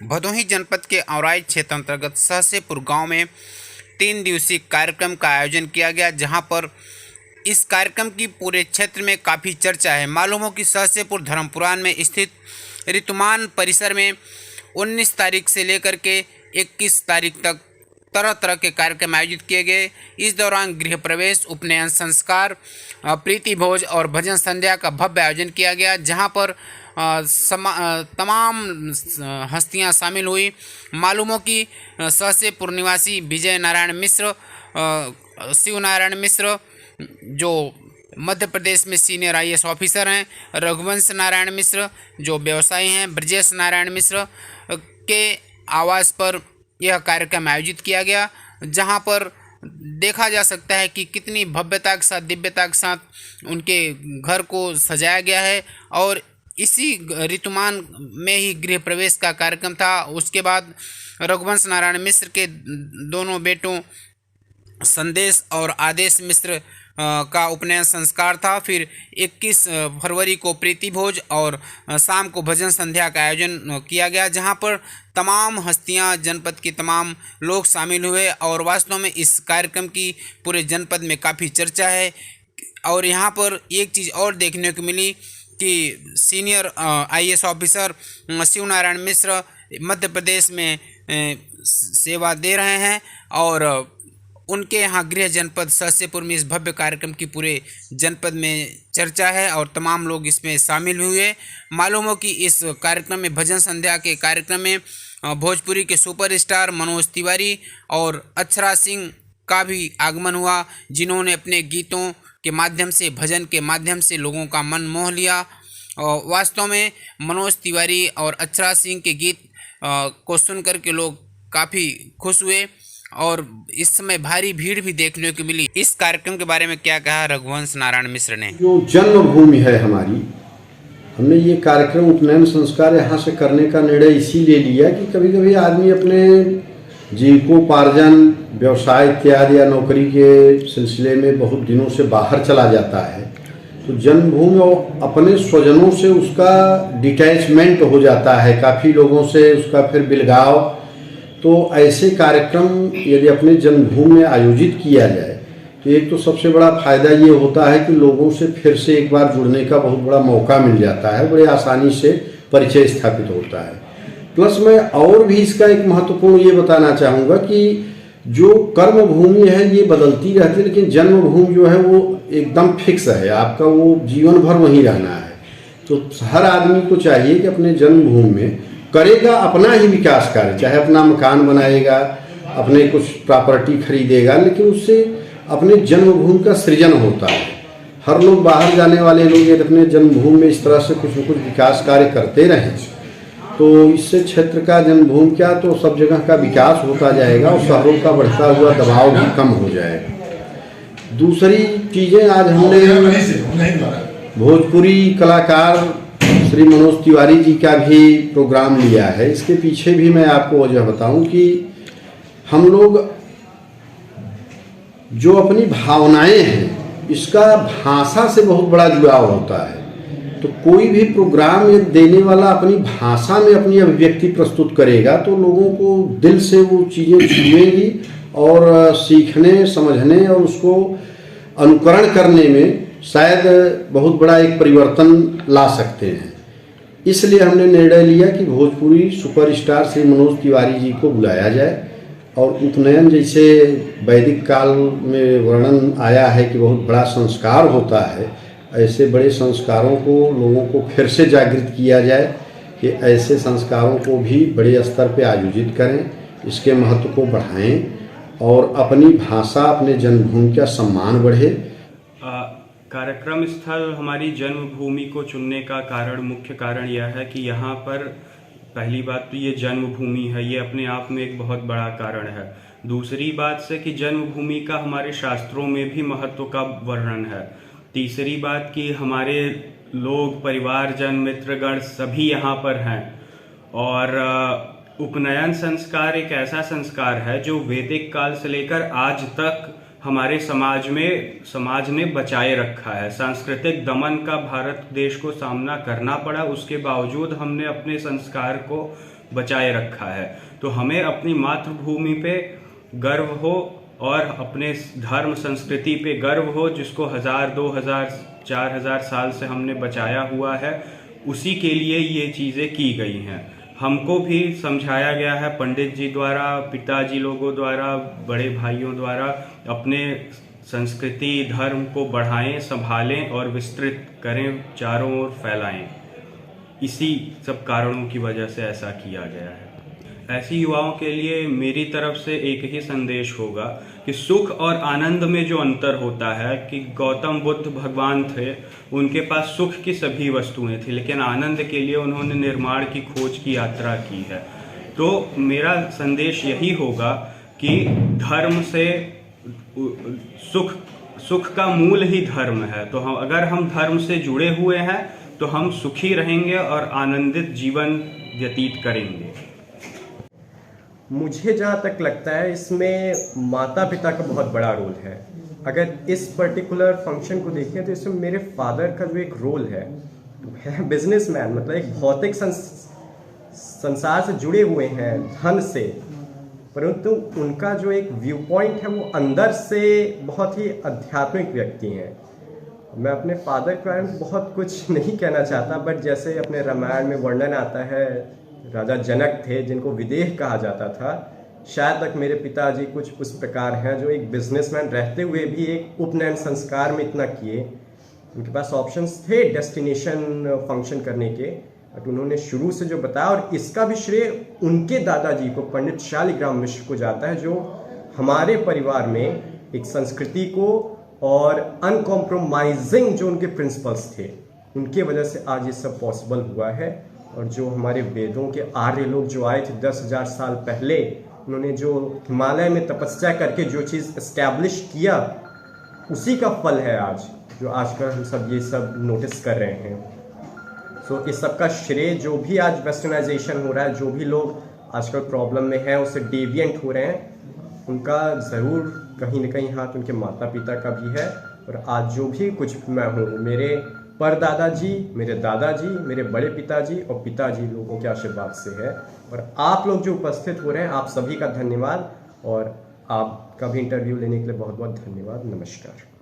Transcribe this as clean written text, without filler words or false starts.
भदोही जनपद के औराई क्षेत्र अंतर्गत सहसेपुर गांव में 3 दिवसीय कार्यक्रम का आयोजन किया गया, जहां पर इस कार्यक्रम की पूरे क्षेत्र में काफ़ी चर्चा है। मालूम हो कि सहसेपुर धर्मपुराण में स्थित ऋतुमान परिसर में 19 तारीख से लेकर के 21 तारीख तक तरह तरह के कार्यक्रम आयोजित किए गए। इस दौरान गृह प्रवेश, उपनयन संस्कार, प्रीति भोज और भजन संध्या का भव्य आयोजन किया गया, जहां पर तमाम हस्तियां शामिल हुई। मालूम हो कि सहसेपुर निवासी विजय नारायण मिश्र, शिव नारायण मिश्र जो मध्य प्रदेश में सीनियर IAS ऑफिसर हैं, रघुवंश नारायण मिश्र जो व्यवसायी हैं, ब्रजेश नारायण मिश्र के आवास पर यह कार्यक्रम आयोजित किया गया, जहां पर देखा जा सकता है कि कितनी भव्यता के साथ, दिव्यता के साथ उनके घर को सजाया गया है। और इसी ऋतुमान में ही गृह प्रवेश का कार्यक्रम था। उसके बाद रघुवंश नारायण मिश्र के दोनों बेटों संदेश और आदेश मिश्र का उपनयन संस्कार था। फिर 21 फरवरी को प्रीति भोज और शाम को भजन संध्या का आयोजन किया गया, जहां पर तमाम हस्तियां, जनपद के तमाम लोग शामिल हुए। और वास्तव में इस कार्यक्रम की पूरे जनपद में काफ़ी चर्चा है। और यहाँ पर एक चीज़ और देखने को मिली कि senior IAS officer Shiv Narayan Mishra Madhya Pradesh में सेवा दे रहे हैं और उनके यहाँ गृह जनपद सहसेपुर में इस भव्य कार्यक्रम की पूरे जनपद में चर्चा है और तमाम लोग इसमें शामिल हुए। मालूम हो कि इस कार्यक्रम में, भजन संध्या के कार्यक्रम में, भोजपुरी के सुपरस्टार मनोज तिवारी और अक्षरा सिंह का भी आगमन हुआ, जिन्होंने अपने गीतों के माध्यम से, भजन के माध्यम से लोगों का मन मोह लिया। और वास्तव में मनोज तिवारी और अक्षरा सिंह के गीत को सुनकर के लोग काफ़ी खुश हुए और इस समय भारी भीड़ भी देखने को मिली। इस कार्यक्रम के बारे में क्या कहा रघुवंश नारायण मिश्र ने? जो जन्मभूमि है हमारी, हमने ये कार्यक्रम उपनयन संस्कार यहाँ से करने का निर्णय इसीलिए लिया कि कभी कभी आदमी अपने जीविकोपार्जन, व्यवसाय इत्यादि या नौकरी के सिलसिले में बहुत दिनों से बाहर चला जाता है, तो जन्मभूमि और अपने स्वजनों से उसका डिटैचमेंट हो जाता है, काफ़ी लोगों से उसका फिर बिलगाव। तो ऐसे कार्यक्रम यदि अपने जन्मभूमि में आयोजित किया जाए तो एक तो सबसे बड़ा फायदा ये होता है कि लोगों से फिर से एक बार जुड़ने का बहुत बड़ा मौका मिल जाता है, बड़े आसानी से परिचय स्थापित होता है। प्लस मैं और भी इसका एक महत्वपूर्ण ये बताना चाहूँगा कि जो कर्म भूमि है ये बदलती रहती है, लेकिन जन्मभूमि जो है वो एकदम फिक्स है, आपका वो जीवन भर वहीं रहना है। तो हर आदमी को चाहिए कि अपने जन्मभूमि में करेगा अपना ही विकास कार्य, चाहे अपना मकान बनाएगा, अपने कुछ प्रॉपर्टी खरीदेगा, लेकिन उससे अपने जन्मभूमि का सृजन होता है। हर लोग, बाहर जाने वाले लोग यदि अपने जन्मभूमि में इस तरह से कुछ न कुछ विकास कार्य करते रहें तो इससे क्षेत्र का, जन्मभूमि क्या तो सब जगह का विकास होता जाएगा और शहरों का बढ़ता हुआ दबाव भी कम हो जाएगा। दूसरी चीज़ें, आज हमने भोजपुरी कलाकार श्री मनोज तिवारी जी का भी प्रोग्राम लिया है। इसके पीछे भी मैं आपको वजह बताऊं कि हम लोग जो अपनी भावनाएं हैं, इसका भाषा से बहुत बड़ा जुड़ाव होता है। तो कोई भी प्रोग्राम ये देने वाला अपनी भाषा में अपनी अभिव्यक्ति प्रस्तुत करेगा तो लोगों को दिल से वो चीज़ें छुएंगी और सीखने, समझने और उसको अनुकरण करने में शायद बहुत बड़ा एक परिवर्तन ला सकते हैं। इसलिए हमने निर्णय लिया कि भोजपुरी सुपरस्टार श्री मनोज तिवारी जी को बुलाया जाए और उपनयन, जैसे वैदिक काल में वर्णन आया है कि बहुत बड़ा संस्कार होता है, ऐसे बड़े संस्कारों को लोगों को फिर से जागृत किया जाए कि ऐसे संस्कारों को भी बड़े स्तर पर आयोजित करें, इसके महत्व को बढ़ाएं और अपनी भाषा, अपने जन्मभूमि का सम्मान बढ़े। कार्यक्रम स्थल हमारी जन्मभूमि को चुनने का मुख्य कारण यह है कि यहाँ पर पहली बात तो ये जन्मभूमि है, ये अपने आप में एक बहुत बड़ा कारण है। दूसरी बात से कि जन्मभूमि का हमारे शास्त्रों में भी महत्व का वर्णन है। तीसरी बात कि हमारे लोग, परिवारजन, मित्रगण सभी यहाँ पर हैं। और उपनयन संस्कार एक ऐसा संस्कार है जो वैदिक काल से लेकर आज तक हमारे समाज ने बचाए रखा है। सांस्कृतिक दमन का भारत देश को सामना करना पड़ा, उसके बावजूद हमने अपने संस्कार को बचाए रखा है। तो हमें अपनी मातृभूमि पे गर्व हो और अपने धर्म संस्कृति पे गर्व हो, जिसको 1000, 2000, 4000 साल से हमने बचाया हुआ है। उसी के लिए ये चीज़ें की गई हैं। हमको भी समझाया गया है पंडित जी द्वारा, पिताजी लोगों द्वारा, बड़े भाइयों द्वारा, अपने संस्कृति धर्म को बढ़ाएं, संभालें और विस्तृत करें, चारों ओर फैलाएं। इसी सब कारणों की वजह से ऐसा किया गया है। ऐसे युवाओं के लिए मेरी तरफ से एक ही संदेश होगा कि सुख और आनंद में जो अंतर होता है, कि गौतम बुद्ध भगवान थे, उनके पास सुख की सभी वस्तुएं थी, लेकिन आनंद के लिए उन्होंने निर्माण की खोज की यात्रा की है। तो मेरा संदेश यही होगा कि धर्म से सुख का मूल ही धर्म है। तो अगर हम धर्म से जुड़े हुए हैं तो हम सुखी रहेंगे और आनंदित जीवन व्यतीत करेंगे। मुझे जहाँ तक लगता है इसमें माता पिता का बहुत बड़ा रोल है। अगर इस पर्टिकुलर फंक्शन को देखें तो इसमें मेरे फादर का जो एक रोल है बिजनेसमैन, मतलब एक भौतिक संसार से जुड़े हुए हैं धन से, परंतु उनका जो एक व्यू पॉइंट है वो अंदर से बहुत ही आध्यात्मिक व्यक्ति हैं। मैं अपने फादर के बारे में बहुत कुछ नहीं कहना चाहता, बट जैसे अपने रामायण में वर्णन आता है, राजा जनक थे जिनको विदेह कहा जाता था। शायद तक मेरे पिताजी कुछ उस प्रकार हैं जो एक बिजनेसमैन रहते हुए भी एक उपनयन संस्कार में इतना किए। उनके पास ऑप्शंस थे डेस्टिनेशन फंक्शन करने के, बट उन्होंने शुरू से जो बताया, और इसका भी श्रेय उनके दादाजी को, पंडित शालिग्राम मिश्र को जाता है, जो हमारे परिवार में एक संस्कृति को और अनकॉम्प्रोमाइजिंग जो उनके प्रिंसिपल्स थे, उनके वजह से आज ये सब पॉसिबल हुआ है। और जो हमारे वेदों के आर्य लोग जो आए थे 10,000 साल पहले, उन्होंने जो हिमालय में तपस्या करके जो चीज़ एस्टैब्लिश किया, उसी का फल है आज जो आजकल हम सब ये सब नोटिस कर रहे हैं। सो इस सब का श्रेय जो भी आज वेस्टर्नाइजेशन हो रहा है, जो भी लोग आजकल प्रॉब्लम में हैं, उससे डेविएंट हो रहे हैं, उनका ज़रूर कहीं ना कहीं हाथ उनके माता पिता का भी है। और आज जो भी कुछ मैं हूँ, मेरे परदादाजी, मेरे दादाजी, मेरे बड़े पिताजी और पिताजी लोगों के आशीर्वाद से है। और आप लोग जो उपस्थित हो रहे हैं, आप सभी का धन्यवाद, और आपका भी इंटरव्यू लेने के लिए बहुत बहुत धन्यवाद। नमस्कार।